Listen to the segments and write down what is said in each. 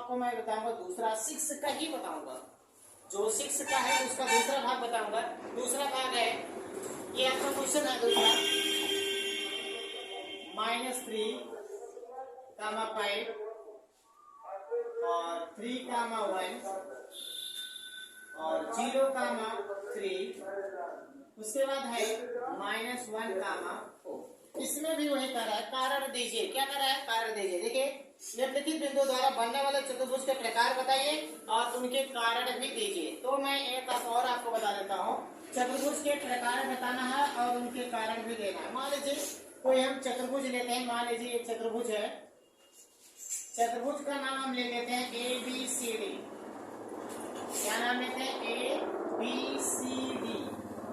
आपको मैं बताऊंगा दूसरा 6 का ही बताऊंगा। जो 6 का है उसका दूसरा भाग बताऊंगा। दूसरा भाग है, ये आपका क्वेश्चन है दूसरा, -3, 5 और 3, 1 और 0, 3। उसके बाद है -1, 4। इसमें भी वही कर रहा है, कारण दीजिए। क्या कर रहा है? कारण दीजिए। देखिए, निम्नलिखित बिंदु द्वारा बनने वाले चतुर्भुज के प्रकार बताइए और उनके कारण भी दीजिए। तो मैं एक और आपको बता देता हूँ, चतुर्भुज के प्रकार बताना है और उनके कारण भी देना है। मान लीजिए कोई हम चतुर्भुज लेते हैं, मान लीजिए एक चतुर्भुज है, चतुर्भुज का नाम हम ले लेते हैं ABCD। क्या नाम लेते हैं? ABCD।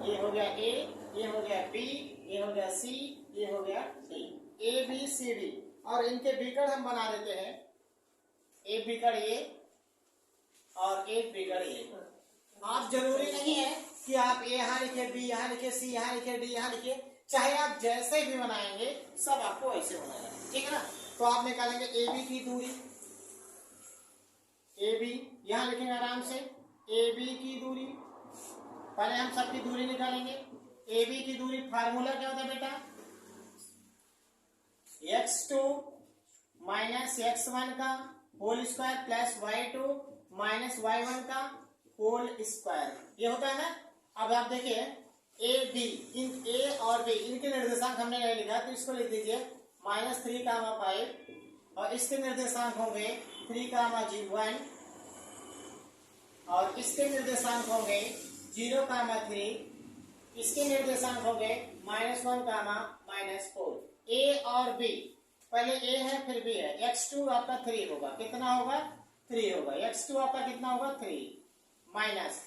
ये हो गया A, ये हो गया B, ये हो गया C, ये हो गया D। ABCD। और इनके विकर्ण हम बना देते हैं, एक विकर्ण ये और एक विकर्ण ये। आप जरूरी नहीं है कि आप A यहाँ लिखे, B यहाँ लिखे, C यहाँ लिखे, D यहाँ लिखे, चाहे आप जैसे भी बनाएंगे सब आपको ऐसे बनाना है, ठीक है ना। तो आप निकालेंगे AB की दूरी, AB यहाँ लिखेंगे आराम से, AB की दूरी। पहले हम सबकी दूरी निकालेंगे। AB की दूरी फार्मूला क्या होता है बेटा? x2 माइनस x1 का whole square plus y2 minus y1 का होल स्क्वायर, ये होता है ना। अब आप देखिए ए बी, इन A और B इनके निर्देशांक हमने नहीं लिखा, तो इसको लिख दीजिए -3, 5 और इसके निर्देशांक होंगे 3, 1 और इसके निर्देशांक होंगे 0, 3। इसके निर्देशांक होंगे -1, -4। A और B, पहले A है फिर B है। x2 आपका 3 होगा, कितना होगा? 3 होगा। x2 आपका कितना होगा? 3 माइनस,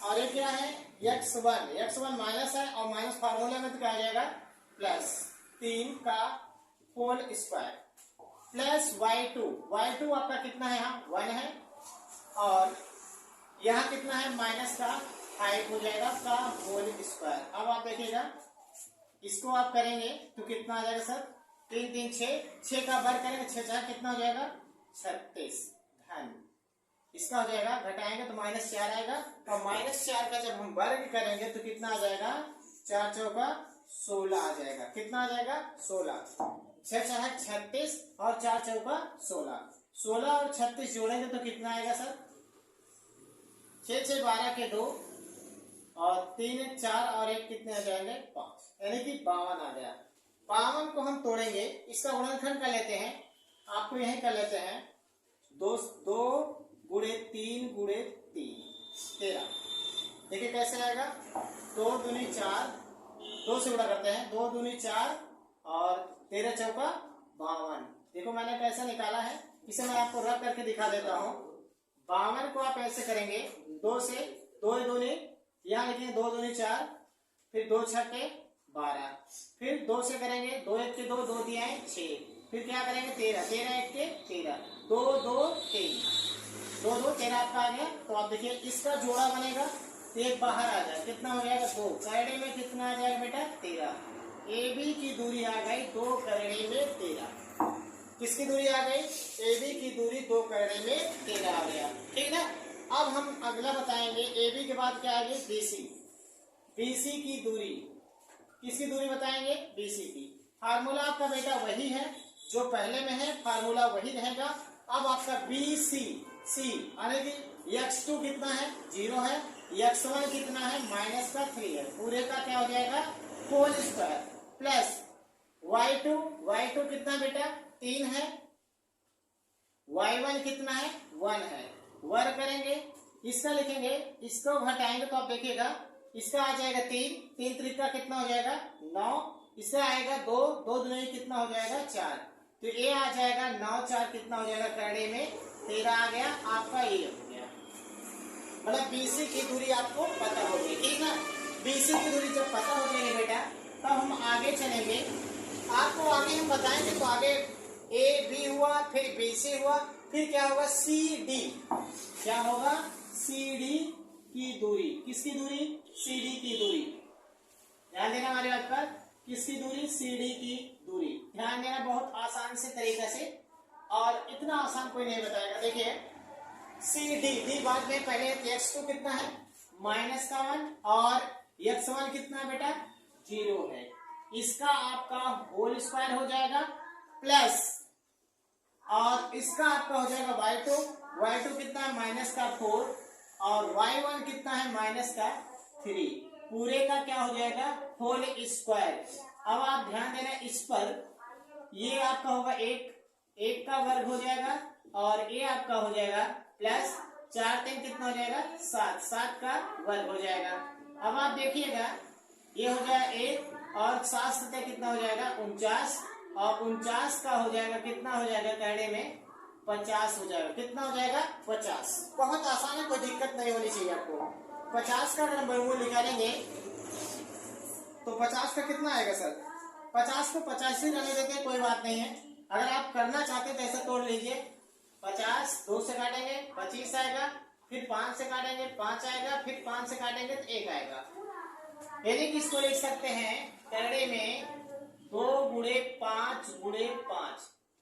और ये क्या है? x1 माइनस है और माइनस फार्मूला में तो क्या आ जाएगा? प्लस 3 का होल स्क्वायर प्लस y2 आपका कितना है? यहाँ 1 है और यहाँ कितना है? माइनस का 5 हो जाएगा का होल स्क्वायर। अब आप देखिएगा, इसको आप करेंगे तो कितना आ जाएगा सर? 3, 3, 6 का वर्ग करेंगे, 6, 4 कितना हो जाएगा? 36 धन। इसका हो जाएगा, घटाएंगे तो -4 आएगा और -4 का जब हम वर्ग करेंगे तो कितना आ जाएगा? 4 चौका 16 आ जाएगा। कितना आ जाएगा? 16। 6, 4 36 और 4 चौका 16। 16 और 36 जोड़ेंगे तो कितना आएगा सर? 6, 6, 12 के 2 और 3, 4 और 1 कितने आ जाएंगे? 5, यानी कि 52 आ गया। 52 को हम तोड़ेंगे, इसका गुणनखंड कर लेते हैं, आपको यही कर लेते हैं। 2 गुणे 3 गुणे 3 13। देखिए कैसे आएगा? 2 दूनी 4, 2 से गुणा करते हैं, 2 दूनी 4 और 13 चौका 52। देखो मैंने कैसे निकाला है, इसे मैं आपको रख करके दिखा देता हूँ। 52 को आप ऐसे करेंगे, 2 से 2 दूनी, यहाँ लिखेंगे 2 दूनी 4, फिर 2 छठे 12, फिर 2 से करेंगे, 2 1 के 2, 2 दिया है 6, फिर क्या करेंगे 13, 13 1 के 13, 2 2 3, 2 2 13 आपका आ गया। तो आप देखिए इसका जोड़ा बनेगा तो एक बाहर आ जाए, कितना हो जाएगा? 2 करड़े में कितना आ जाएगा बेटा? 13। AB की दूरी आ गई 2 करड़े में 13। किसकी दूरी आ गई? AB की दूरी 2 करड़े में 13 आ गया, ठीक है। अब हम अगला बताएंगे, AB के बाद क्या आएगी? BC की दूरी। किसकी दूरी बताएंगे? BC की। फार्मूला आपका बेटा वही है जो पहले में है, फार्मूला वही रहेगा। अब आपका BC यानी कि x2 कितना है? 0 है, x1 कितना है? -3 है, पूरे का क्या हो जाएगा? होल स्क्वायर प्लस y2 कितना बेटा? 3 है, y1 कितना है? 1 है। वर्ग करेंगे, इसका लिखेंगे, इसको घटाएंगे तो आप देखिएगा इसका आ जाएगा 3, 3 त्रिका कितना हो जाएगा? 9, इसका आएगा 2, 2 दूनी कितना हो जाएगा? 4, तो ये आ जाएगा 9, 4 कितना हो जाएगा? करड़े में 13 आ गया, आपका ये हो गया। मतलब BC की दूरी आपको पता होगी, ठीक है। BC की दूरी जब पता हो जाएगी बेटा, तब हम आगे चलेंगे। आपको आगे हम बताएंगे, तो आगे AB हुआ, फिर BC हुआ, फिर क्या होगा? CD। क्या होगा? CD की दूरी। किसकी दूरी? CD की दूरी। ध्यान देना हमारी बात पर, किसकी दूरी? CD की दूरी। ध्यान देना, बहुत आसान से तरीके से और इतना आसान कोई नहीं बताएगा। देखिए सी डी बाद में, पहले x2 कितना है -1 और x1 कितना है बेटा 0 है। इसका आपका होल स्क्वायर हो जाएगा प्लस, और इसका आपका हो जाएगा y2 कितना है -4 और y1 कितना है -3। पूरे का क्या हो जाएगा होल स्क्वायर। अब आप ध्यान देना इस पर, ये आपका होगा एक का वर्ग हो जाएगा और ये आपका हो जाएगा प्लस 4 3 कितना हो जाएगा 7 का वर्ग हो जाएगा। अब आप देखिएगा ये हो जाएगा 1 और 7 सतह कितना हो जाएगा 49, और 49 का हो जाएगा कितना हो जाएगा कहने में 50 हो जाएगा। कितना हो जाएगा 50। बहुत आसान है, कोई दिक्कत नहीं होनी चाहिए आपको। 50 का अगर हम वर्गमूल निकालेंगे तो 50 का कितना आएगा सर, 50 को 50 ही रहने देते हैं, कोई बात नहीं है। अगर आप करना चाहते हैं तो ऐसा तोड़ लीजिए, 50 2 से काटेंगे 25 आएगा, फिर 5 से काटेंगे 5 आएगा, फिर 5 से काटेंगे तो 1 आएगा। यानी कि इसको लिख सकते हैं करड़े में 2 गुणे 5 गुणे 5,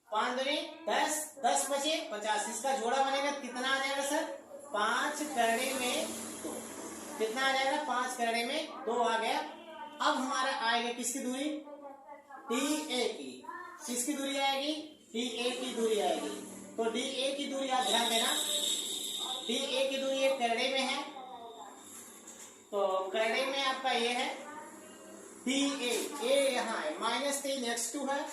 5 दूनी 10, 10 बचे 50। इसका जोड़ा बनेगा कितना आ जाएगा सर 5 करड़े में 2। कितना आ जाएगा 5 करड़े में 2 आ गया। अब हमारा आएगा किसकी दूरी DA की, किसकी दूरी आएगी DA की दूरी आएगी। तो DA की दूरी आप ध्यान देना, DA की दूरी एक करड़े में है, तो करड़े में आपका ये है DA, A यहाँ है -3 x2 है,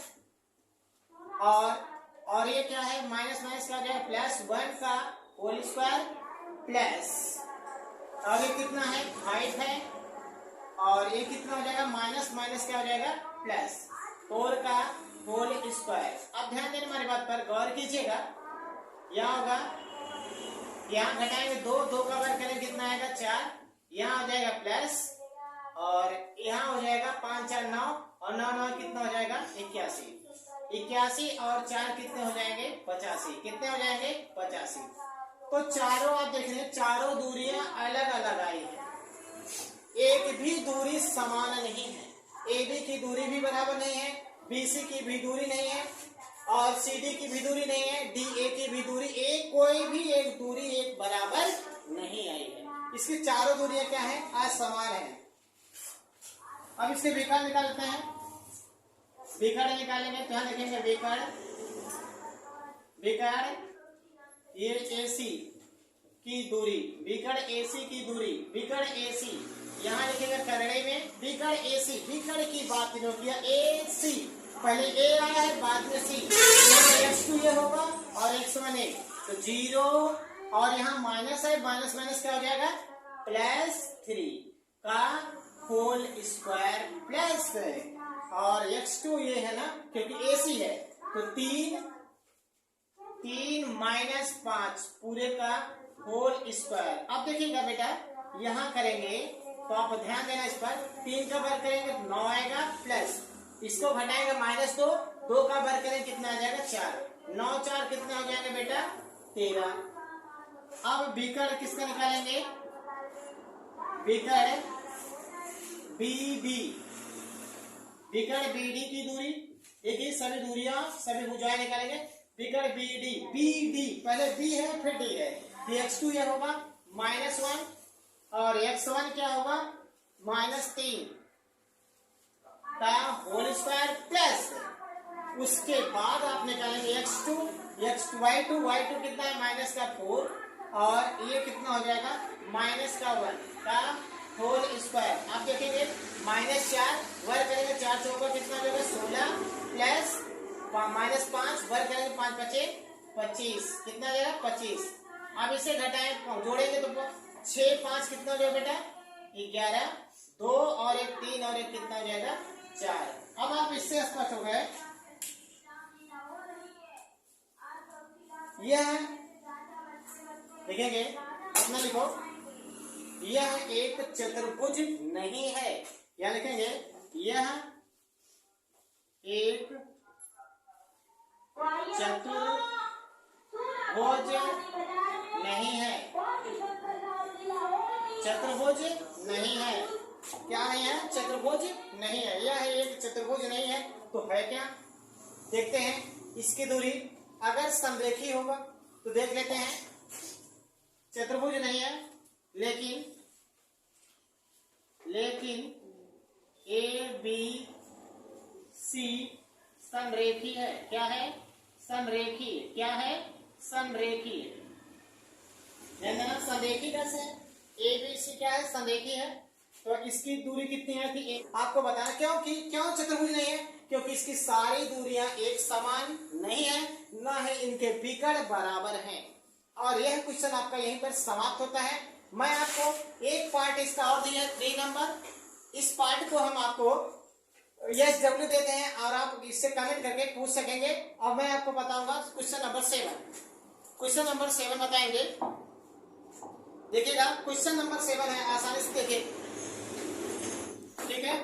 और ये क्या है माइनस माइनस का क्या है +1 का होल स्क्वायर प्लस, और ये कितना है 5 है, और ये कितना हो जाएगा माइनस माइनस क्या हो जाएगा प्लस 4 का होल स्क्वायर। अब ध्यान देना हमारी बात पर गौर कीजिएगा, यहाँ होगा, यहाँ घटाएंगे 2 का वर्ग करेंगे कितना आएगा 4, यहाँ हो जाएगा प्लस, और यहाँ हो जाएगा 5 4 9, और 9 9 कितना हो जाएगा 81 और 4 कितने हो जाएंगे 85। कितने हो जाएंगे 85। तो चारों आप देख रहे हैं चारों दूरियां अलग अलग आई है, एक भी दूरी समान नहीं है। AB की दूरी भी बराबर नहीं है, BC की भी दूरी नहीं है, और CD की भी दूरी नहीं है, DA की भी दूरी, कोई भी एक दूरी एक बराबर नहीं आई है। इसकी चारों दूरियां क्या है असमान है। अब इसके विकर्ण निकाल लेते हैं। विकर्ण निकालेंगे तो यहाँ लिखेंगे विकर्ण ये AC की दूरी, विकर्ण AC की दूरी, विकर्ण AC यहाँ लिखेगा करड़े में विकर्ण AC। विकर्ण की बात जो किया AC, पहले A आया है बाद में C, x2 ये होगा और x1 1, तो 0, और यहाँ माइनस है, माइनस माइनस क्या हो जाएगा +3 का होल स्क्वायर प्लस, और x2 ये है ना क्योंकि AC है, तो 3 -5 पूरे का होल स्क्वायर। अब देखिएगा बेटा यहाँ करेंगे तो आप ध्यान देना इस पर, 3 का वर्ग करेंगे 9 आएगा, प्लस इसको घटाएंगे -2, 2 का वर्ग करेंगे कितना आ जाएगा 4, 9 4 कितना हो जाएगा बेटा 13। अब विकर्ण किसका निकालेंगे, विकर्ण BD, विकर्ण BD की दूरी, देखिए सभी दूरियां सभी भुजाएं निकालेंगे। विकर्ण BD पहले B है फिर D है, x2 यह होगा -1 और x1 क्या होगा -3 का होल स्क्वायर प्लस, उसके बाद आप निकालेंगे x2 y2 कितना है -4, और ये कितना हो जाएगा -1 का होल स्क्वायर। आप देखेंगे -4 वर्ग करेंगे 4 चौका कितना हो जाएगा 16, प्लस -5 वर्ग करेंगे 5 बचे 25, कितना हो जाएगा 25। अब इसे घटाएं जोड़ेंगे तो 6 5 कितना हो जाएगा बेटा 11, 2 और 1 3 और 1 कितना हो जाएगा 4। अब आप इससे स्पष्ट हो गए, यह देखेंगे अपना लिखो, यह एक चतुर्भुज नहीं है, या लिखेंगे यह एक चतुर्भुज नहीं है, चतुर्भुज नहीं है। क्या नहीं है चतुर्भुज नहीं है, यह एक चतुर्भुज नहीं है। तो है क्या देखते हैं, इसकी दूरी अगर समरेखी होगा तो देख लेते हैं, चतुर्भुज नहीं है, लेकिन ए बी सी समरेखी है। क्या है? समरेखी। क्या है? समरेखी। समरेखी कैसे है? ए बी सी क्या है? समरेखी है। तो इसकी दूरी कितनी है थी? आपको बताना क्यों चतुर्भुज नहीं है? क्योंकि इसकी सारी दूरियां एक समान नहीं है, न है इनके विकर्ण बराबर हैं। और यह क्वेश्चन आपका यहीं पर समाप्त होता है। मैं आपको एक पार्ट इसका और दिया 3 नंबर, इस पार्ट को हम आपको यस डब्ल्यू देते हैं और आप इससे कमेंट करके पूछ सकेंगे। और मैं आपको बताऊंगा क्वेश्चन नंबर 7। क्वेश्चन नंबर 7 बताएंगे। देखिएगा, क्वेश्चन नंबर 7 है, आसानी से देखिए। ठीक है,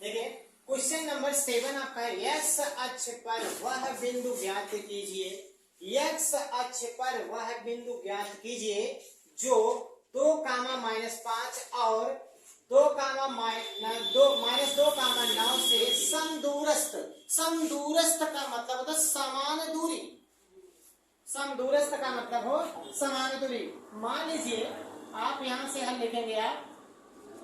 देखिए क्वेश्चन नंबर 7 आपका है, एक्स अक्ष पर वह बिंदु ज्ञात कीजिए। एक्स अक्ष पर वह बिंदु ज्ञात कीजिए जो 2, -5 और 2, -2, 9 से समदूरस्थ। समदूरस्थ का मतलब होता है समान दूरी। समदूरस्थ का मतलब हो समान दूरी। मान लीजिए आप यहां से हल लिखेंगे, आप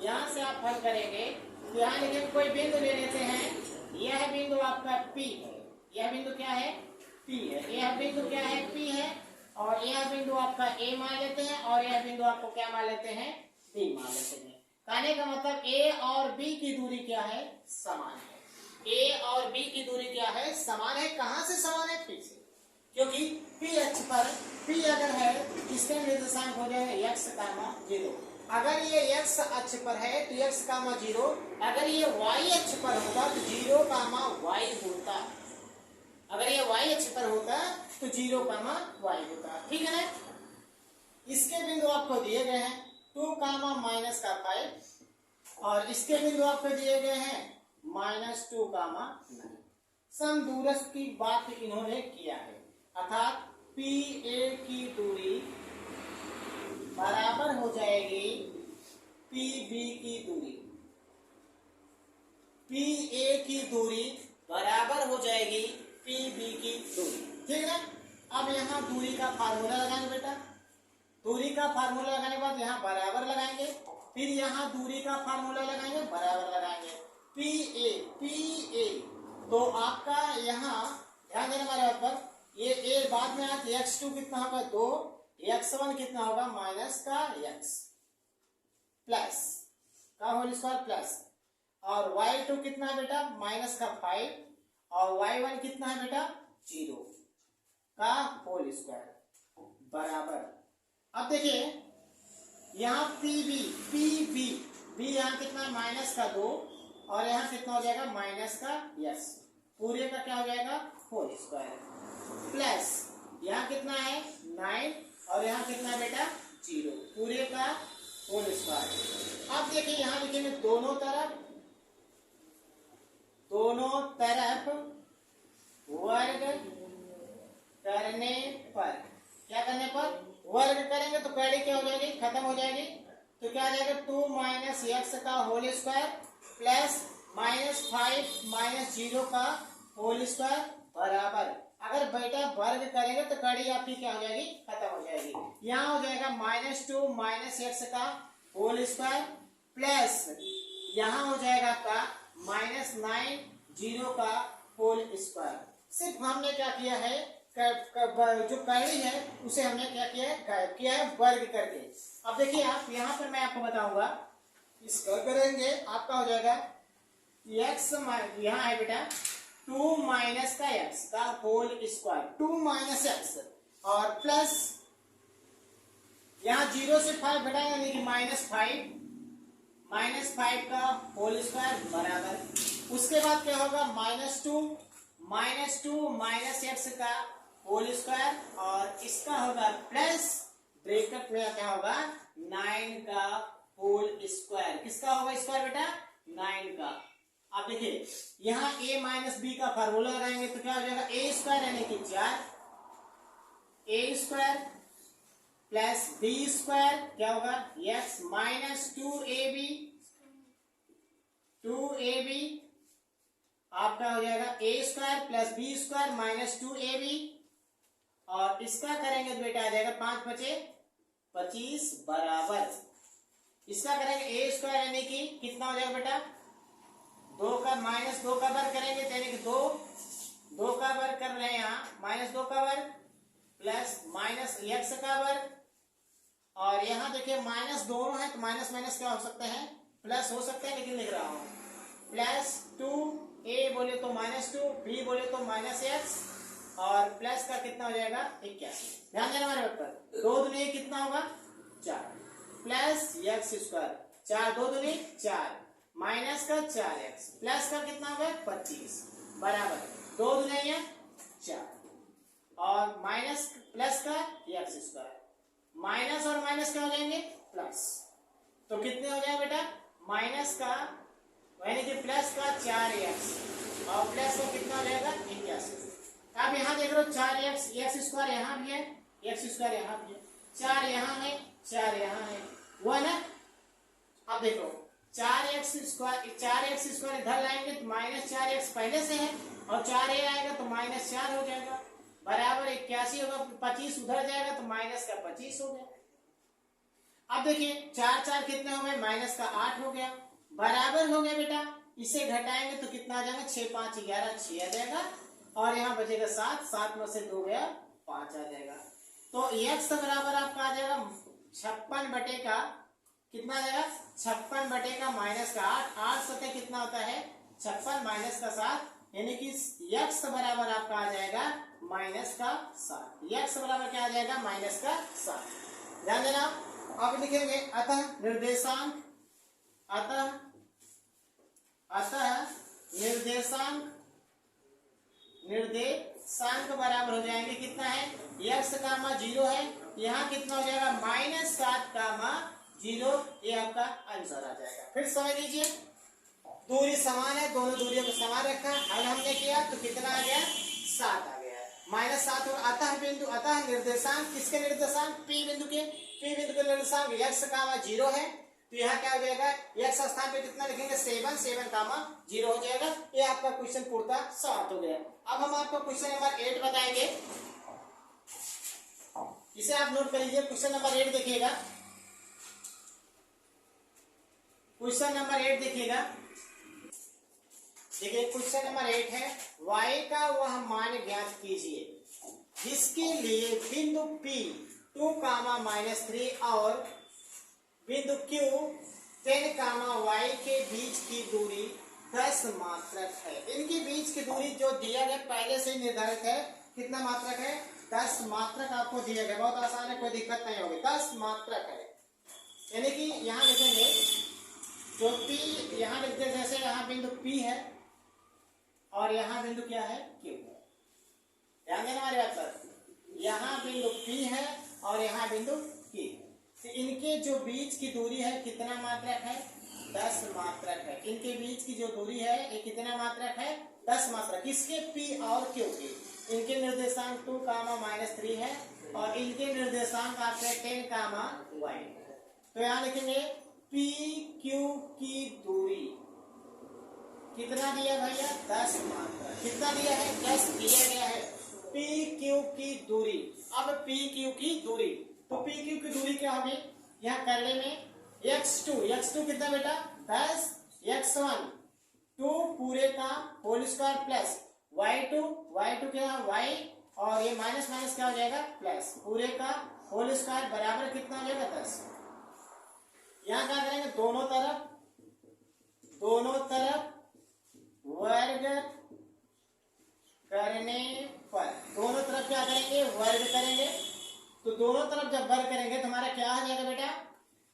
यहां से आप हल करेंगे, यहां लिखेंगे कोई बिंदु ले लेते हैं। यह बिंदु आपका P है। यह बिंदु क्या है? P है। यह बिंदु क्या है? P है। और यह बिंदु आपका A मान लेते हैं, और यह बिंदु आपको क्या मान लेते हैं? B मान लेते हैं। कहने का मतलब A और B की दूरी क्या है? समान है। A और B की दूरी क्या है? समान है। कहां से समान है? P से। क्योंकि P अक्ष पर P अगर है, इसके निर्देशांक हो जाएगा x, 0। अगर ये x अक्ष पर है तो x, 0। अगर ये y अक्ष पर होता तो 0, y होता। अगर ये y अक्ष पर होता तो 0, y होता। ठीक है ना? इसके बिंदु आपको दिए गए हैं 2, -5 और इसके बिंदु आपको दिए गए हैं -2, 9। समदूरस्थ की बात इन्होंने किया है, अर्थात PA की दूरी बराबर हो जाएगी PB की दूरी। PA की दूरी बराबर हो जाएगी PB की दूरी। ठीक है ना? अब यहाँ दूरी का फार्मूला लगाएंगे बेटा। दूरी का फार्मूला लगाने के बाद यहाँ बराबर लगाएंगे, फिर यहाँ दूरी का फार्मूला लगाएंगे, बराबर लगाएंगे। PA तो आपका यहाँ ध्यान देने वाले बात पर, ये A बाद में आता, x2 कितना होगा? 2, x1 कितना होगा? माइनस का x प्लस का होल स्क्वायर प्लस, और y2 कितना है बेटा? माइनस का 5, और y1 कितना है बेटा? 0 का होल स्क्वायर बराबर। अब देखिए यहाँ PB यहाँ कितना है? माइनस का 2, और यहाँ कितना हो जाएगा? माइनस का x, पूरे का क्या हो जाएगा? होल स्क्वायर प्लस यहाँ कितना है? 9, और यहाँ कितना है बेटा? 0, पूरे का होल स्क्वायर। अब देखिए यहाँ लिखेंगे दोनों तरफ वर्ग करने पर, क्या करने पर? वर्ग करेंगे तो कड़ी क्या हो जाएगी? खत्म हो जाएगी। तो क्या आ जाएगा? 2 - x का होल स्क्वायर प्लस -5 - 0 का होल स्क्वायर बराबर। अगर बेटा वर्ग करेंगे तो कड़ी आपकी क्या हो जाएगी? खत्म हो जाएगी। यहाँ हो जाएगा -2 - x का होल स्क्वायर प्लस यहाँ हो जाएगा आपका -9 0 का होल स्क्वायर। सिर्फ हमने क्या किया है, जो कड़ी है उसे हमने क्या किया है? वर्ग करके। अब देखिए आप यहाँ पर मैं आपको बताऊंगा, इसका करेंगे आपका हो जाएगा x, यहाँ है बेटा 2 माइनस का x का होल स्क्वायर, 2 - x, और प्लस यहाँ 0 से 5 घटाएंगे, यानी कि -5 का होल स्क्वायर बराबर। उसके बाद क्या होगा? -2 - x का होल स्क्वायर, और इसका होगा प्लस ब्रैकेट में क्या होगा? 9 का होल स्क्वायर। किसका होगा स्क्वायर बेटा? 9 का। अब देखिए यहाँ a - b का फार्मूला लगाएंगे तो क्या हो जाएगा? a स्क्वायर यानी कि 4, a square plus b square क्या होगा? x -2ab आपका हो जाएगा A square plus B square minus 2ab, और इसका करेंगे तो बेटा आ जाएगा 5 बचे 25 बराबर, इसका करेंगे ए स्क्वायर यानी कि कितना हो जाएगा बेटा 2 का माइनस 2 का वर्ग करेंगे यानी कि 2 का वर्ग कर रहे हैं यहाँ, माइनस 2 का वर्ग प्लस माइनस एक्स का वर्ग, और यहाँ देखिए माइनस दोनों है तो माइनस माइनस क्या हो सकते हैं प्लस हो सकते हैं, लेकिन लिख रहा हूँ प्लस 2a बोले तो माइनस 2, b बोले तो माइनस एक्स, और प्लस का कितना हो जाएगा 81। ध्यान देना हमारे बात पर, 2 दूनी कितना होगा 4 प्लस एक्स स्क्वायर, 4 2 दूनी 4 माइनस का 4x प्लस का कितना होगा 25 बराबर 2 दूनी 4 और माइनस प्लस का एक्स स्क्वायर, माइनस और माइनस क्या हो जाएंगे प्लस, तो कितने हो जाए बेटा माइनस का यानी कि प्लस का 4x और प्लस का कितना हो जाएगा 81। अब यहाँ देख लो 4x, एक्स स्क्वायर यहाँ भी है, एक्स स्क्वायर यहाँ भी है, 4 यहाँ है 4 यहाँ है, हुआ ना। अब देखो 4x स्क्वायर इधर लाएंगे तो माइनस 4x पहले से है, और 4a आएगा तो माइनस 4 हो जाएगा बराबर 81 होगा, 25 उधर जाएगा तो माइनस का 25 हो गया। अब देखिए 4 4 कितने हो गए माइनस का 8 हो गया बराबर हो गया बेटा, इसे घटाएंगे तो कितना आ जाएगा 6 5 11 6 आ जाएगा, और यहाँ बचेगा 7 7 में से 2 गया 5 आ जाएगा, तो x बराबर आपका आ जाएगा 56 बटे का कितना आ जाएगा 56 बटे का माइनस का 8, 8 सतह कितना होता है 56 माइनस का 7, यानी कि x बराबर आपका आ जाएगा माइनस का 7, x बराबर क्या आ जाएगा माइनस का 7। ध्यान देना। अब लिखेंगे अतः निर्देशांक, अतः निर्देशांक बराबर हो जाएंगे कितना है x कामा 0 है, यहाँ कितना हो जाएगा माइनस 7 कामा 0, ये आपका आंसर आ जाएगा। फिर समझ लीजिए दूरी समान है, दोनों दूरियों को समान रखा, हल हमने किया तो कितना आ गया 7 आ गया, माइनस 7 होगा। अतः बिंदु, अतः निर्देशांक किसके निर्देशांक P बिंदु के, P बिंदु के निर्देशांक x कामा 0 है, तो यहाँ क्या हो जाएगा x स्थान पे कितना लिखेंगे 7 7 कामा 0 हो जाएगा। ये आपका क्वेश्चन पूर्णतः समाप्त हो गया। अब हम आपको क्वेश्चन नंबर 8 बताएंगे, इसे आप नोट कर लीजिए। क्वेश्चन नंबर 8 देखिएगा, क्वेश्चन नंबर 8 देखिएगा, देखिए क्वेश्चन नंबर 8 है y का वह मान ज्ञात कीजिए जिसके लिए बिंदु P 2 कामा माइनस 3 और बिंदु Q 10 कामा y के बीच की दूरी 10 मात्रक है। इनके बीच की दूरी जो दिया गया पहले से निर्धारित है, कितना मात्रक है 10 मात्रक आपको दिया गया, बहुत आसान है, कोई दिक्कत नहीं होगी, 10 मात्रक है। यानी कि यहाँ लिखेंगे जो P, यहाँ लिखते जैसे यहाँ बिंदु P है और यहाँ बिंदु क्या है Q है, ध्यान देना हमारी बात पर, यहाँ बिंदु P है और यहाँ बिंदु Q है, तो इनके जो बीच की दूरी है कितना मात्रक है 10 मात्रक है। इनके बीच की जो दूरी है ये कितना मात्रक है 10 मात्रक, किसके P और Q के, इनके निर्देशांक 2 कामा माइनस 3 है और इनके निर्देशांक आपके 10 कामा y। तो यहाँ लिखेंगे P Q की दूरी कितना दिया भैया 10 मात्रक, कितना दिया है 10 दिया गया है। P Q की दूरी, अब P Q की दूरी, तो P Q की दूरी क्या होगी यहाँ करने में x2 कितना बेटा 10, x1 2 पूरे का होल स्क्वायर प्लस y2 क्या है y, और ये माइनस माइनस क्या हो जाएगा प्लस, पूरे का होल स्क्वायर बराबर कितना हो जाएगा 10। यहाँ क्या करेंगे दोनों तरफ वर्ग करने पर, दोनों तरफ क्या करेंगे वर्ग करेंगे, तो दोनों तरफ जब वर्ग करेंगे तो हमारा क्या आ जाएगा बेटा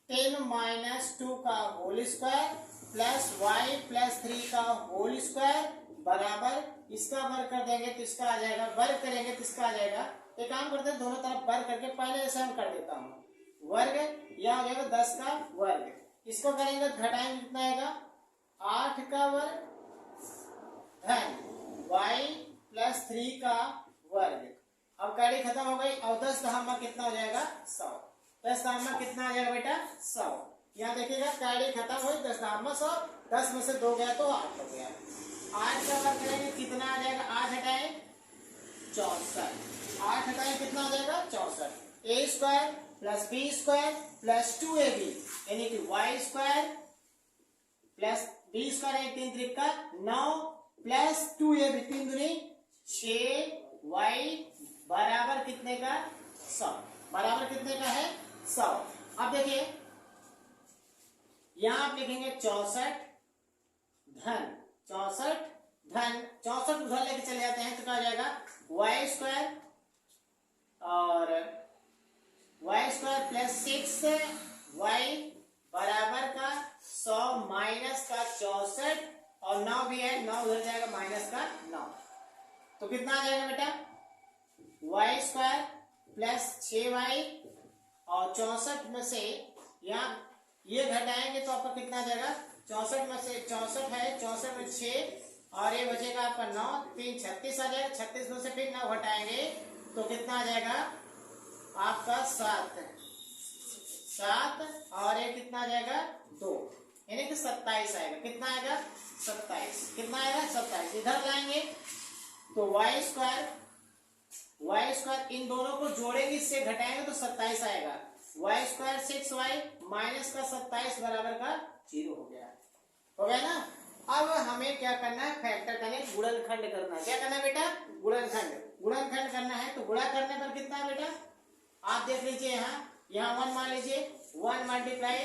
10 माइनस 2 का whole square plus y plus 3 का होल स्क्वायर बराबर, इसका वर्ग कर देंगे तो इसका आ जाएगा, वर्ग करेंगे तो इसका आ जाएगा। एक काम करते हैं दोनों तरफ वर्ग करके पहले ऐसे हम कर देता हूँ वर्ग, यह हो जाएगा 10 का वर्ग, इसको करेंगे घटाएंगे कितना आएगा 8 का वर्ग धन y प्लस 3 का वर्ग। अब कड़ी खत्म हो गई और 10 दहामा कितना हो जाएगा 100, 10 दहामा कितना आ जाएगा बेटा 100। यहाँ देखिएगा कड़ी खत्म हुई 10 दहामा 100, 10 में से 2 गया तो 8 हो गया। 8 का वर्ग करेंगे कितना आ जाएगा, 8 हटाए 64, 8 हटाए कितना आ जाएगा 64, A square plus B square plus 2ab यानी कि Y square plus B square है 3 त्रिक का 9 प्लस 2ab 3 दूनी 6 वाई बराबर कितने का 100, बराबर कितने का है 100। अब देखिए यहां आप लिखेंगे 64 धन 64 उधर लेके चले जाते हैं तो क्या हो जाएगा वाई स्क्वायर और वाई स्क्वायर प्लस 6 वाई बराबर का 100 माइनस का 64 और 9 भी है, 9 उधर जाएगा माइनस का 9, तो कितना आ जाएगा बेटा वाई स्क्वायर प्लस 6y और 64 में से यहाँ ये घटाएंगे तो आपका कितना आ जाएगा 64 में से 64 है, 64 में 6 और ये बचेगा आपका 9, 3 36 आ जाएगा, 36 में से फिर 9 घटाएंगे तो कितना आ जाएगा आपका 7 और ये कितना आ जाएगा 2 यानी कि 27 आएगा, कितना आएगा 27, कितना आएगा 27, इधर लाएंगे तो वाई स्क्वायर इन दोनों को जोड़ेंगे इससे घटाएंगे तो 27 आएगा, वाई स्क्वायर 6y माइनस का 27 बराबर का 0 हो गया ना। अब हमें क्या करना है फैक्टर करना है, गुणनखंड करना है, क्या करना है बेटा गुणनखंड करना है। तो गुणा करने पर कितना है बेटा आप देख लीजिए यहाँ 1 मान लीजिए 1 मल्टीप्लाई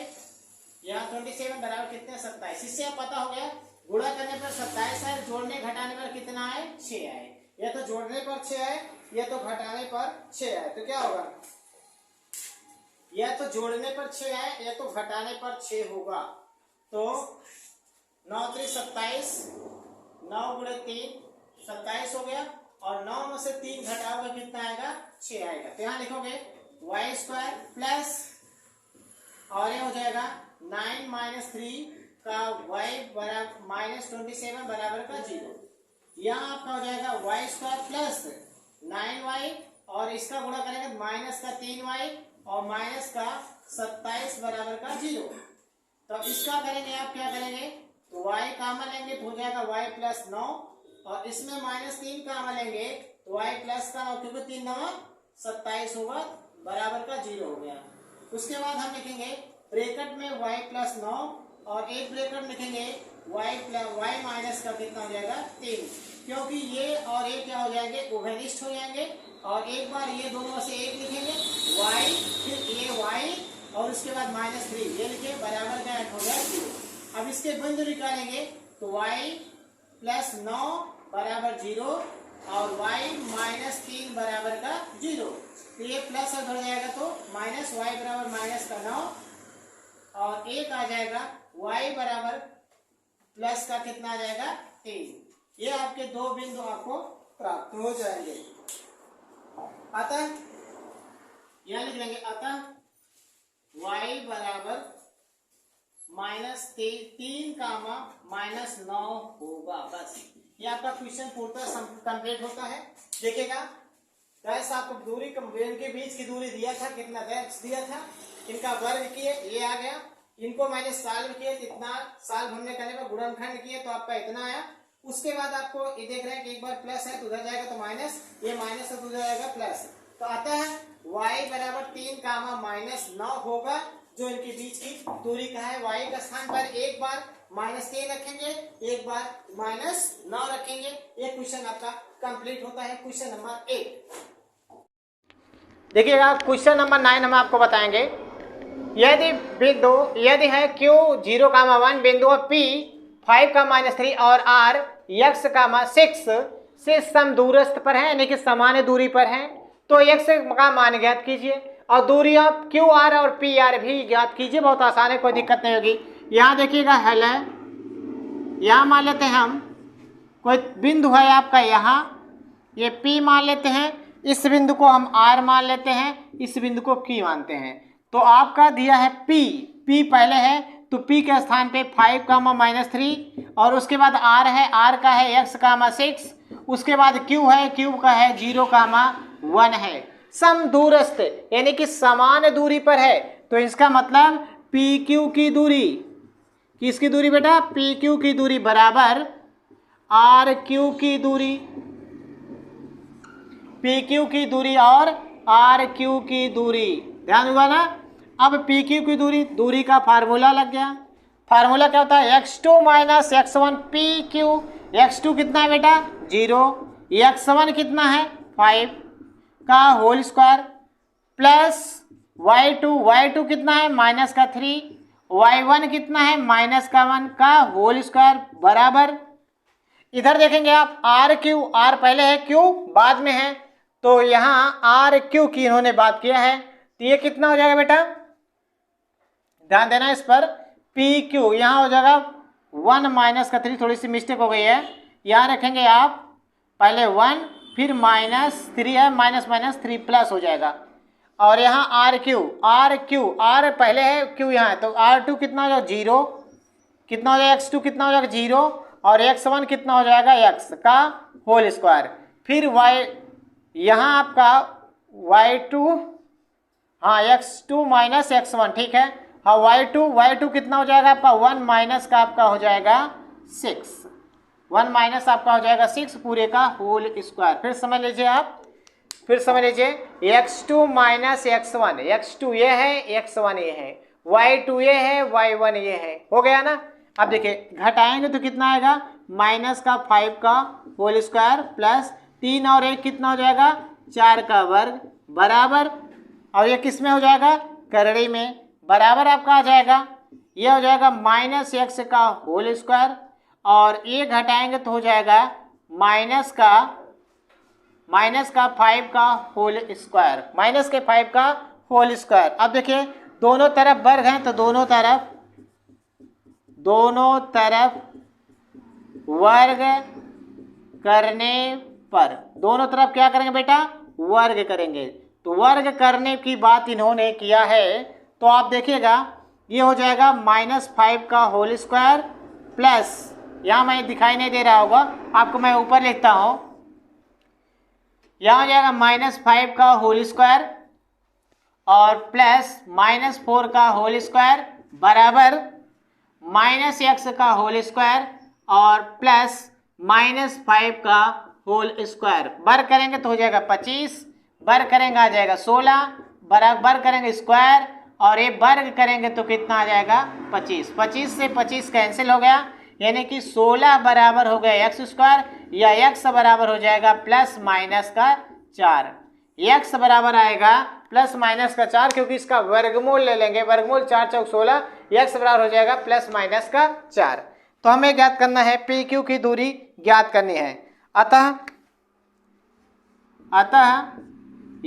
यहाँ 27 बराबर कितने 27, इससे अब पता हो गया गुणा करने पर 27 है, जोड़ने घटाने पर कितना है 6 आए, या तो जोड़ने पर 6 आए या तो घटाने पर 6 आए, तो क्या होगा या तो जोड़ने पर 6 आए या तो घटाने पर 6 होगा। तो 9 3 27, 9 गुणे 3 27 हो गया और 9 में से 3 घटाओगे कितना आएगा 6 आएगा, तो यहाँ लिखोगे वाई स्क्वायर प्लस और ये हो जाएगा 9 माइनस 3 का वाई बराबर माइनस 27 बराबर का 0, यहाँ आपका हो जाएगा वाई स्क्वायर प्लस 9y और इसका गुणा करेंगे माइनस का 3y और माइनस का 27 बराबर का 0। तो इसका करेंगे आप क्या करेंगे तो y कॉमन लेंगे तो हो जाएगा y प्लस 9 और इसमें माइनस 3 कॉमन लेंगे तो y प्लस का 9 क्योंकि 3 9 27 होगा बराबर का 0 हो गया। उसके बाद हम लिखेंगे ब्रैकेट में y प्लस 9 और एक ब्रैकेट लिखेंगे y माइनस का कितना हो जाएगा 3, क्योंकि ये और ये क्या हो जाएंगे ओवेनिस्ट हो जाएंगे और एक बार ये दोनों से एक लिखेंगे y फिर ये y और उसके बाद माइनस 3 ये लिखे बराबर का हो गया 0। अब इसके बिंदु निकालेंगे तो y प्लस 9 बराबर 0 और y माइनस 3 बराबर का 0, तो ये प्लस हो जाएगा तो माइनस y बराबर माइनस का 9 और एक आ जाएगा y बराबर प्लस का कितना आ जाएगा 3, ये आपके दो बिंदु आपको प्राप्त हो जाएंगे। अतः यह लिख लेंगे अतः y बराबर माइनस 3 कामा माइनस 9 होगा। बस ये आपका क्वेश्चन पूर्णतः कंप्लीट होता है। देखिएगा गैस आपको दूरी इनके बीच की दूरी दिया था, कितना गैस दिया था, इनका वर्ग किए ये आ गया, इनको मैंने साल किए इतना साल भरने करने पर गुणनखंड किए तो आपका इतना आया। उसके बाद आपको ये देख रहे हैं कि एक बार प्लस है तो उधर जाएगा तो माइनस, ये माइनस है तो उधर जाएगा प्लस, तो अतः y बराबर 3 कामा माइनस 9 होगा जो इनके बीच की दूरी का है। y का स्थान पर एक बार माइनस 3 रखेंगे, एक बार माइनस 9 रखेंगे। ये क्वेश्चन आपका कंप्लीट होता है। क्वेश्चन नंबर 8 देखिएगा, क्वेश्चन नंबर 9 हम आपको बताएंगे। यदि बिंदु यदि है q 0,1 बिंदु p 5,-3 और r x, 6 से सम दूरस्थ पर है यानी कि समान दूरी पर है, तो x का मान ज्ञात कीजिए और दूरी आप क्यू आर और पी आर भी ज्ञात कीजिए। बहुत आसान है, कोई दिक्कत नहीं होगी। यहाँ देखिएगा हल है, यहाँ मान लेते हैं हम कोई बिंदु है आपका, यहाँ ये P मान लेते हैं, इस बिंदु को हम R मान लेते हैं, इस बिंदु को Q मानते हैं। तो आपका दिया है P पहले है तो P के स्थान पे 5,-3 और उसके बाद R है, R का है x, 6, उसके बाद Q है, Q का है 0,1 है। सम दूरस्थ यानी कि समान दूरी पर है, तो इसका मतलब PQ की दूरी, किसकी दूरी बेटा PQ की दूरी बराबर आर क्यू की दूरी, पी क्यू की दूरी और आर क्यू की दूरी, ध्यान होगा ना। अब पी क्यू की दूरी का फार्मूला लग गया। फार्मूला क्या होता है, x2 minus x1 P Q. x2 कितना है बेटा 0, x1 कितना है 5 का होल स्क्वायर प्लस y2 कितना है माइनस का 3, y1 कितना है माइनस का 1 का होल स्क्वायर बराबर। इधर देखेंगे आप आर क्यू, आर पहले है क्यू बाद में है, तो यहाँ आर क्यू की इन्होंने बात किया है, तो ये कितना हो जाएगा बेटा, ध्यान देना इस पर, पी क्यू यहाँ हो जाएगा 1 माइनस का 3, थोड़ी सी मिस्टेक हो गई है, यहाँ रखेंगे आप पहले 1 फिर माइनस 3 है, माइनस माइनस 3 प्लस हो जाएगा, और यहाँ आर क्यू आर पहले है क्यू यहाँ है, तो R2 कितना हो जाएगा 0, कितना हो जाएगा x2 कितना हो जाएगा 0, और x1 कितना हो जाएगा x का होल स्क्वायर, फिर y यहाँ आपका y2, हाँ x2 माइनस x1, ठीक है, हाँ y2 कितना हो जाएगा आपका 1 माइनस का आपका हो जाएगा 6, 1 माइनस आपका हो जाएगा 6 पूरे का होल स्क्वायर। फिर समझ लीजिए आप, फिर समझ लीजिए x2 माइनस x1, x2 ये है x1 ये है, y2 ये है y1 ये है, हो गया ना। अब देखिए घटाएंगे तो कितना आएगा, माइनस का 5 का होल स्क्वायर प्लस 3 और 1 कितना हो जाएगा 4 का वर्ग बराबर, और ये किस में हो जाएगा करड़ी में, बराबर आपका आ जाएगा, ये हो जाएगा माइनस x का होल स्क्वायर, और ये घटाएंगे तो हो जाएगा माइनस का 5 का होल स्क्वायर, माइनस के 5 का होल स्क्वायर। अब देखिए दोनों तरफ वर्ग हैं, तो दोनों तरफ वर्ग करने पर, दोनों तरफ क्या करेंगे बेटा वर्ग करेंगे, तो वर्ग करने की बात इन्होंने किया है, तो आप देखिएगा ये हो जाएगा माइनस 5 का होल स्क्वायर प्लस, यहाँ मैं दिखाई नहीं दे रहा होगा आपको, मैं ऊपर लिखता हूँ, यहाँ हो जाएगा माइनस 5 का होल स्क्वायर और प्लस माइनस 4 का होल स्क्वायर बराबर माइनस x का होल स्क्वायर और प्लस माइनस 5 का होल स्क्वायर, वर्ग करेंगे तो हो जाएगा 25, वर्ग करेंगे आ जाएगा 16, बराबर करेंगे स्क्वायर, और ये वर्ग करेंगे तो कितना आ जाएगा 25, 25 से 25 कैंसिल हो गया, यानी कि 16 बराबर हो गया x स्क्वायर, या x बराबर हो जाएगा प्लस माइनस का 4, x बराबर आएगा प्लस माइनस का 4, क्योंकि इसका वर्गमूल ले लेंगे, वर्गमूल 4 चौक 16, x बराबर हो जाएगा प्लस माइनस का 4। तो हमें ज्ञात करना है पी क्यू की दूरी ज्ञात करनी है, अतः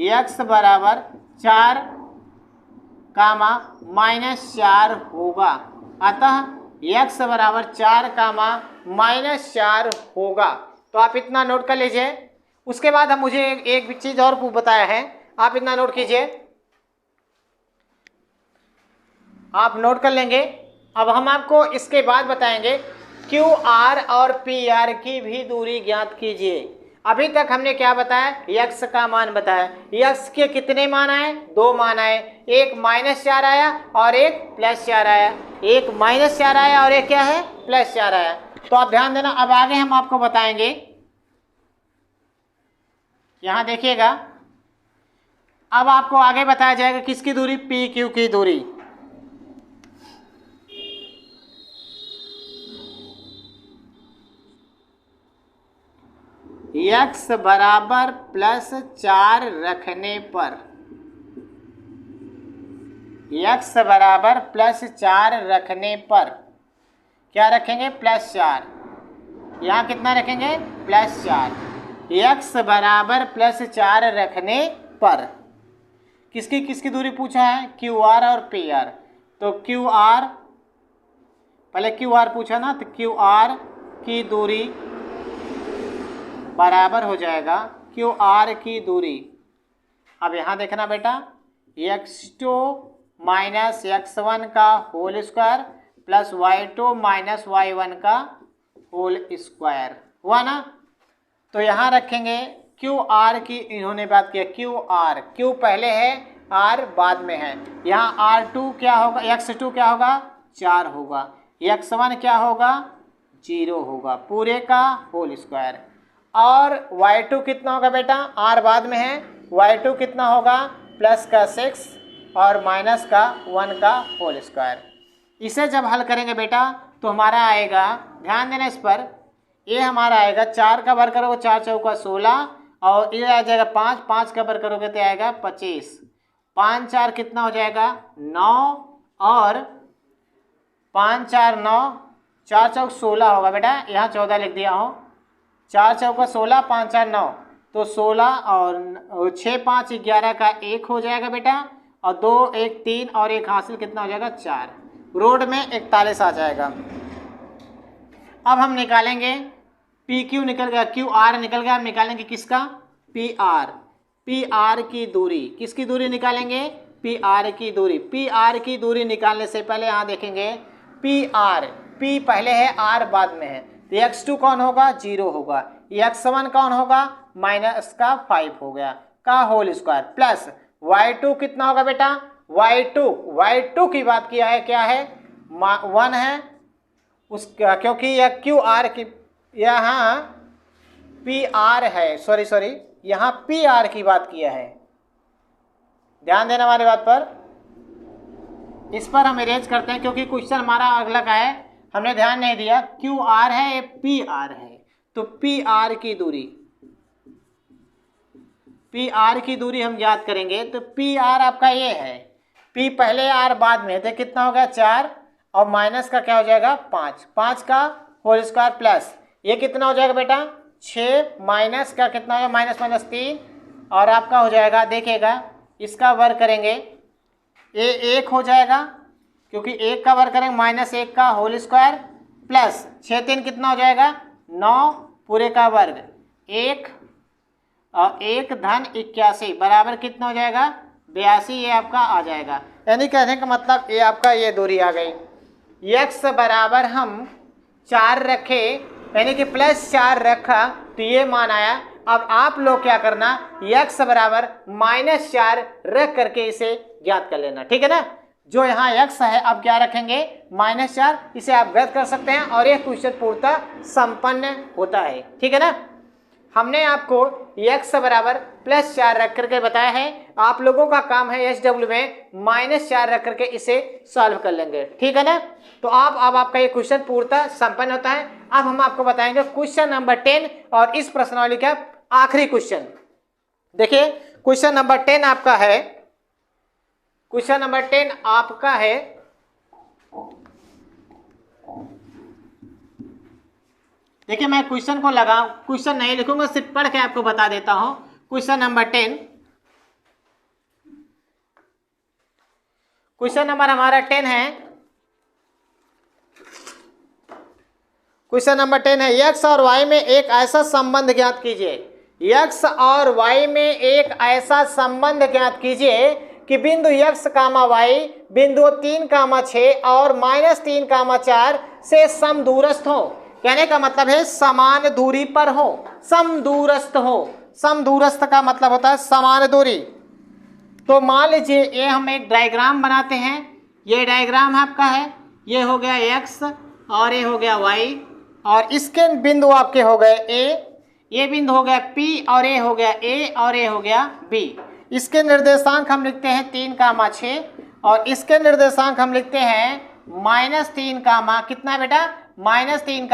x बराबर 4 कामा माइनस 4 होगा, अतः x बराबर 4 कामा माइनस 4 होगा। तो आप इतना नोट कर लीजिए। उसके बाद हम मुझे एक चीज और बताया है, आप इतना नोट कीजिए, आप नोट कर लेंगे। अब हम आपको इसके बाद बताएंगे क्यू आर और पी आर की भी दूरी ज्ञात कीजिए। अभी तक हमने क्या बताया, x का मान बताया, x के कितने मान आए, 2 मान आए, एक माइनस 4 आया और एक प्लस 4 आया, एक माइनस 4 आया और एक क्या है प्लस 4 आया। तो आप ध्यान देना, अब आगे हम आपको बताएंगे, यहां देखिएगा, अब आपको आगे बताया जाएगा किसकी दूरी, पी क्यू की दूरी। x बराबर प्लस 4 रखने पर, x बराबर प्लस 4 रखने पर क्या रखेंगे प्लस 4, यहाँ कितना रखेंगे प्लस 4, x बराबर प्लस 4 रखने पर किसकी किसकी दूरी पूछा है, क्यू आर और पी आर। तो क्यू आर, पहले क्यू आर पूछा ना, तो क्यू आर की दूरी बराबर हो जाएगा क्यू आर की दूरी। अब यहाँ देखना बेटा, x2 माइनस x1 का whole square plus y2 minus y1 का होल स्क्वायर हुआ ना। तो यहाँ रखेंगे क्यू आर की, इन्होंने बात किया क्यू आर, क्यू पहले है आर बाद में है, यहाँ R2 क्या होगा, x2 क्या होगा 4 होगा, x1 क्या होगा 0 होगा, पूरे का होल स्क्वायर। और y2 कितना होगा बेटा, r बाद में है, y2 कितना होगा प्लस का 6 और माइनस का 1 का होल स्क्वायर। इसे जब हल करेंगे बेटा तो हमारा आएगा, ध्यान देना इस पर, ये हमारा आएगा 4 का वर्ग करोगे 4 चौका 16 और ये आ जाएगा 5, 5 का वर्ग करोगे तो आएगा 25, 5 4 कितना हो जाएगा 9 और 5 4 9, 4 चौक 16 होगा बेटा, यहाँ 14 लिख दिया हूँ, 4 चौका 16, 5 4 9 तो 16 और 6 5 11 का 1 हो जाएगा बेटा, और 2 1 3 और 1 हासिल कितना हो जाएगा 4, रोड में 41 आ जाएगा। अब हम निकालेंगे पी क्यू निकल गया, क्यू आर निकल गया, हम निकालेंगे किसका पी आर, पी आर की दूरी, किसकी दूरी निकालेंगे पी आर की दूरी। पी आर की दूरी निकालने से पहले यहाँ देखेंगे पी आर, पी पहले है आर बाद में है, तो x2 कौन होगा 0 होगा, x1 कौन होगा माइनस का 5 हो गया का होल स्क्वायर, प्लस y2 कितना होगा बेटा y2 की बात किया है, क्या है 1 है उसका, क्योंकि यह क्यू आर की, यहाँ पी आर है, सॉरी यहाँ पी आर की बात किया है, ध्यान देना हमारी बात पर। इस पर हम इरेज करते हैं क्योंकि क्वेश्चन हमारा अगला का है, हमने ध्यान नहीं दिया, क्यू आर है ये पी आर है, तो पी आर की दूरी, पी आर की दूरी हम याद करेंगे तो पी आर आपका ये है, पी पहले आर बाद में, तो कितना हो गया 4 और माइनस का क्या हो जाएगा 5, 5 का होल स्क्वायर प्लस ये कितना हो जाएगा बेटा 6 माइनस का कितना हो जाएगा माइनस 3 और आपका हो जाएगा, देखिएगा इसका वर्ग करेंगे ये 1 हो जाएगा, क्योंकि 1 का वर्ग करेंगे -1 का होल स्क्वायर प्लस 6 3 कितना हो जाएगा 9 पूरे का वर्ग 1 और 1 धन 81 बराबर कितना हो जाएगा 82, ये आपका आ जाएगा। यानी कहने का मतलब ये आपका ये दूरी आ गई। x बराबर हम 4 रखे, यानी कि +4 रखा तो ये मान आया। अब आप लोग क्या करना, x बराबर -4 रख करके इसे ज्ञात कर लेना, ठीक है ना। जो यहाँ x है अब क्या रखेंगे -4, इसे आप ज्ञात कर सकते हैं और यह क्वेश्चन पूर्णतः संपन्न होता है, ठीक है ना। हमने आपको x बराबर +4 रख करके बताया है, आप लोगों का काम है SW में -4 रख करके इसे सॉल्व कर लेंगे, ठीक है ना। तो अब आपका ये क्वेश्चन पूर्णतः संपन्न होता है। अब हम आपको बताएंगे क्वेश्चन नंबर 10 और इस प्रश्नावली का आखिरी क्वेश्चन। देखिए क्वेश्चन नंबर 10 आपका है, क्वेश्चन नंबर 10 आपका है, देखिए मैं क्वेश्चन को लगा, क्वेश्चन नहीं लिखूंगा, सिर्फ पढ़ के आपको बता देता हूं। क्वेश्चन नंबर 10, क्वेश्चन नंबर हमारा 10 है, क्वेश्चन नंबर 10 है, x और y में एक ऐसा संबंध ज्ञात कीजिए, x और y में एक ऐसा संबंध ज्ञात कीजिए कि बिंदु x, y बिंदु 3, 6 और -3, 4 से समदूरस्थ हो। कहने का मतलब है समान दूरी पर हो, समदूरस्थ हो, समदूरस्थ का मतलब होता है समान दूरी। तो मान लीजिए ये हम एक डायग्राम बनाते हैं, ये डायग्राम आपका है, ये हो गया x और ये हो गया y और इसके बिंदु आपके हो गए a, ये बिंदु हो गया p और ये हो गया a और ये हो गया b। इसके निर्देशांक हम लिखते हैं 3, 6 और इसके निर्देशांक हम लिखते हैं -3, कितना बेटा -3,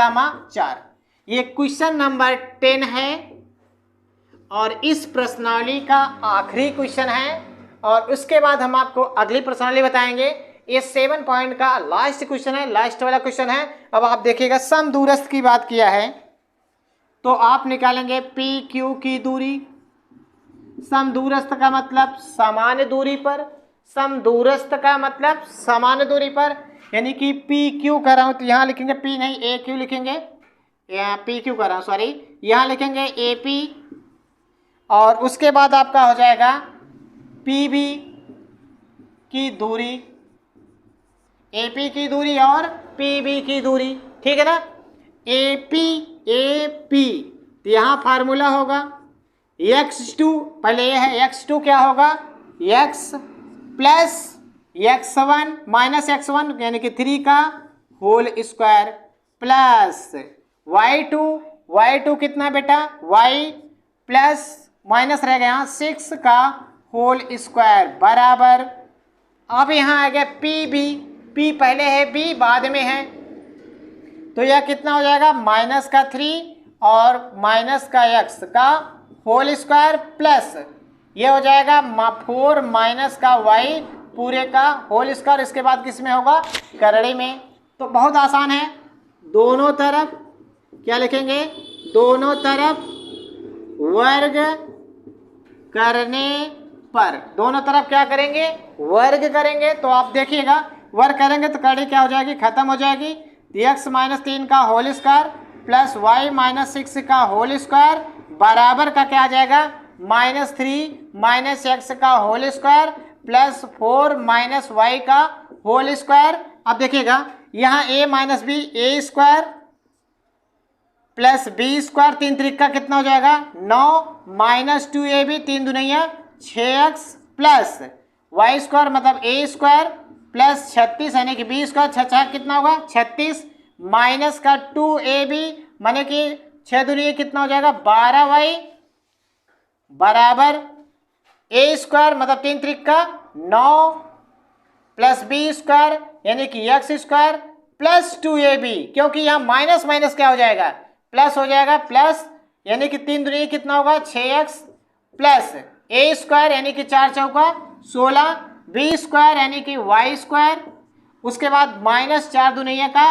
4। ये क्वेश्चन नंबर 10 है और इस प्रश्नावली का आखिरी क्वेश्चन है और उसके बाद हम आपको अगली प्रश्नावली बताएंगे। ये 7 पॉइंट का लास्ट क्वेश्चन है, लास्ट वाला क्वेश्चन है। अब आप देखिएगा समदूरस्थ की बात किया है तो आप निकालेंगे पी क्यू की दूरी, समदूरस्थ का मतलब समान दूरी पर, समदूरस्थ का मतलब समान दूरी पर, यानी कि पी क्यू कर रहा हूं तो यहाँ लिखेंगे पी नहीं ए क्यू लिखेंगे, यहाँ पी क्यू कर रहा हूँ सॉरी, यहाँ लिखेंगे ए पी और उसके बाद आपका हो जाएगा पी बी की दूरी, ए पी की दूरी और पी बी की दूरी, ठीक है ना। ए पी तो यहाँ फार्मूला होगा x2, पहले ये है x2 क्या होगा x प्लस x1 -x1 यानी कि 3 का होल स्क्वायर प्लस y2 कितना बेटा y प्लस माइनस रह गया 6 का होल स्क्वायर बराबर, अब यहाँ आ गया p पहले है b बाद में है, तो यह कितना हो जाएगा माइनस का 3 और माइनस का x का होल स्क्वायर प्लस ये हो जाएगा 4 माइनस का y पूरे का होल स्क्वायर, इसके बाद किस में होगा करड़ी में। तो बहुत आसान है, दोनों तरफ क्या लिखेंगे, दोनों तरफ वर्ग करने पर, दोनों तरफ क्या करेंगे वर्ग करेंगे। तो आप देखिएगा वर्ग करेंगे तो करड़ी क्या हो जाएगी खत्म हो जाएगी, x माइनस 3 का whole square plus y minus 6 का होल स्क्वायर बराबर का क्या आ जाएगा -3 माइनस x का whole square plus 4 minus y का होल स्क्वायर। अब देखिएगा यहाँ a minus b a square plus B square 3 त्रिक का कितना हो जाएगा 9 माइनस 2ab 3 दुनिया 6x प्लस y स्क्वायर मतलब a स्क्वायर प्लस 36 यानी कि बी स्क्वायर 6 कितना होगा 36 माइनस का 2ab माने कि 6 दुनिया कितना हो जाएगा 12y बराबर a स्क्वायर मतलब 3 त्रिक का 9 प्लस बी स्क्वायर यानी कि x स्क्वायर प्लस 2ab, क्योंकि यहाँ माइनस माइनस क्या हो जाएगा प्लस हो जाएगा, प्लस यानी कि 3 दुनिया कितना होगा 6x प्लस a स्क्वायर यानी कि 4 चौका 16 बी स्क्वायर यानी कि y स्क्वायर, उसके बाद माइनस 4 दुनिया का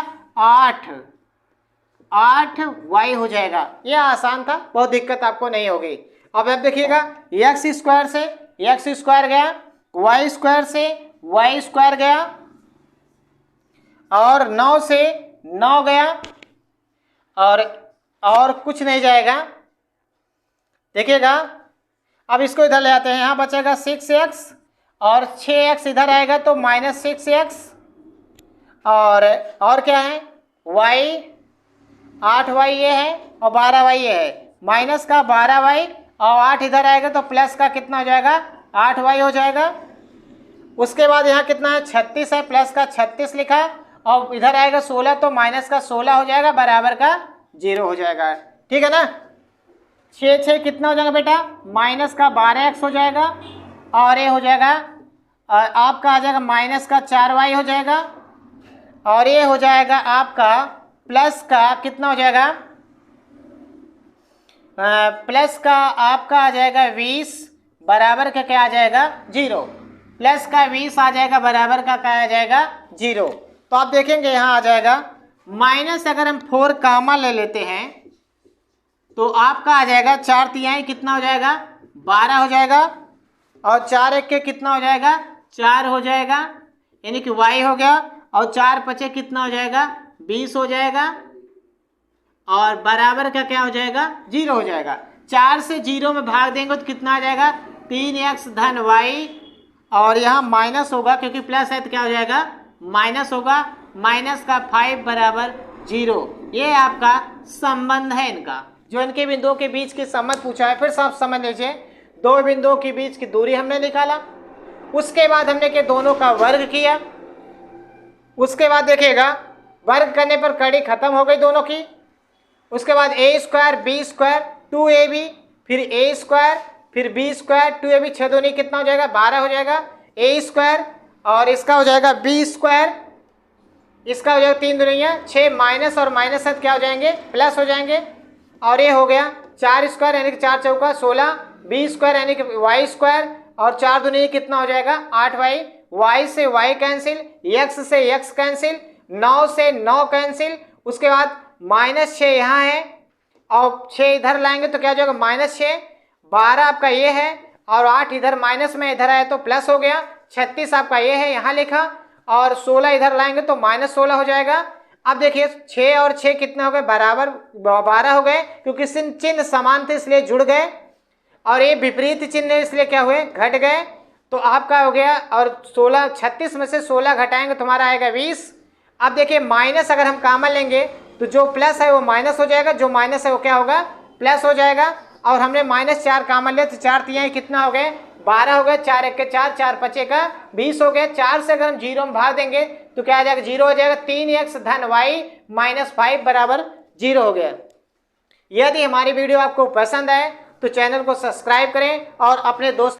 8y हो जाएगा। यह आसान था, बहुत दिक्कत आपको नहीं होगी। अब देखिएगा x स्क्वायर से x स्क्वायर गया, y स्क्वायर से y स्क्वायर गया और 9 से 9 गया और कुछ नहीं जाएगा। देखिएगा अब इसको इधर ले आते हैं, यहाँ बचेगा 6x और 6x इधर आएगा तो माइनस 6x और क्या है y 8y ये है और 12y ये है, माइनस का 12y और 8 इधर आएगा तो प्लस का कितना हो जाएगा 8y हो जाएगा। उसके बाद यहाँ कितना है 36 है, प्लस का 36 लिखा और इधर आएगा 16 तो माइनस का 16 हो जाएगा बराबर का 0 हो जाएगा। ठीक है ना, 6 कितना हो जाएगा बेटा माइनस का 12x हो जाएगा और ये हो जाएगा आपका आ जाएगा माइनस का 4y हो जाएगा और ये हो जाएगा आपका प्लस का कितना हो जाएगा प्लस का आपका आ जाएगा 20 बराबर का क्या आ जाएगा 0, प्लस का 20 आ जाएगा बराबर का क्या आ जाएगा 0। तो आप देखेंगे यहाँ आ जाएगा माइनस, अगर हम 4 कामा ले लेते हैं तो आपका आ जाएगा 4 तिहाई कितना हो जाएगा 12 हो जाएगा और 4 एक के कितना हो जाएगा 4 हो जाएगा यानी कि y हो गया और 4 पचे कितना हो जाएगा 20 हो जाएगा और बराबर का क्या हो जाएगा 0 हो जाएगा। 4 से 0 में भाग देंगे तो कितना आ जाएगा 3x धन y और यहाँ माइनस होगा क्योंकि प्लस है तो क्या हो जाएगा माइनस होगा, माइनस का 5 बराबर 0। ये आपका संबंध है इनका, जो इनके बिंदुओं के बीच की संबंध पूछा है। फिर सब समझ लीजिए, दो बिंदुओं के बीच की दूरी हमने निकाला, उसके बाद हमने के दोनों का वर्ग किया, उसके बाद देखिएगा वर्ग करने पर कड़ी खत्म हो गई दोनों की। उसके बाद a square B square 2ab फिर a स्क्वायर फिर b स्क्वायर 2ab 6 दूनी कितना हो जाएगा 12 हो जाएगा a स्क्वायर और इसका हो जाएगा b स्क्वायर, इसका हो जाएगा 3 दूनिया 6 माइनस और माइनस है क्या हो जाएंगे प्लस हो जाएंगे और ये हो गया 4 स्क्वायर यानी कि 4 चौका 16 b स्क्वायर यानी कि y स्क्वायर और 4 दूनी कितना हो जाएगा 8y, y से y कैंसिल, x से x कैंसिल, 9 से 9 कैंसिल, उसके बाद माइनस 6 यहाँ है और 6 इधर लाएंगे तो क्या हो जाएगा माइनस 6, 12 आपका ये है और 8 इधर माइनस में इधर आया तो प्लस हो गया, 36 आपका ये है यहाँ लिखा और 16 इधर लाएंगे तो माइनस 16 हो जाएगा। अब देखिए 6 और 6 कितने हो गए बराबर 12 हो गए क्योंकि चिन्ह समान थे इसलिए जुड़ गए और ये विपरीत चिन्ह इसलिए क्या हुए घट गए। तो आपका हो गया और 16 36 में से 16 घटाएंगे तुम्हारा आएगा 20। अब देखिए माइनस अगर हम कॉमन लेंगे तो जो प्लस है वो माइनस हो जाएगा, जो माइनस है वो क्या होगा प्लस हो जाएगा और हमने -4 कॉमन लिया तो 4 तिहाई कितना हो गए 12 हो गया, 4 1 के 4, 4 5 का 20 हो गया। 4 से अगर हम 0 में भाग देंगे तो क्या आ जाएगा, 0 हो जाएगा। 3x धन y माइनस 5 बराबर 0 हो गया। यदि हमारी वीडियो आपको पसंद आए तो चैनल को सब्सक्राइब करें और अपने दोस्त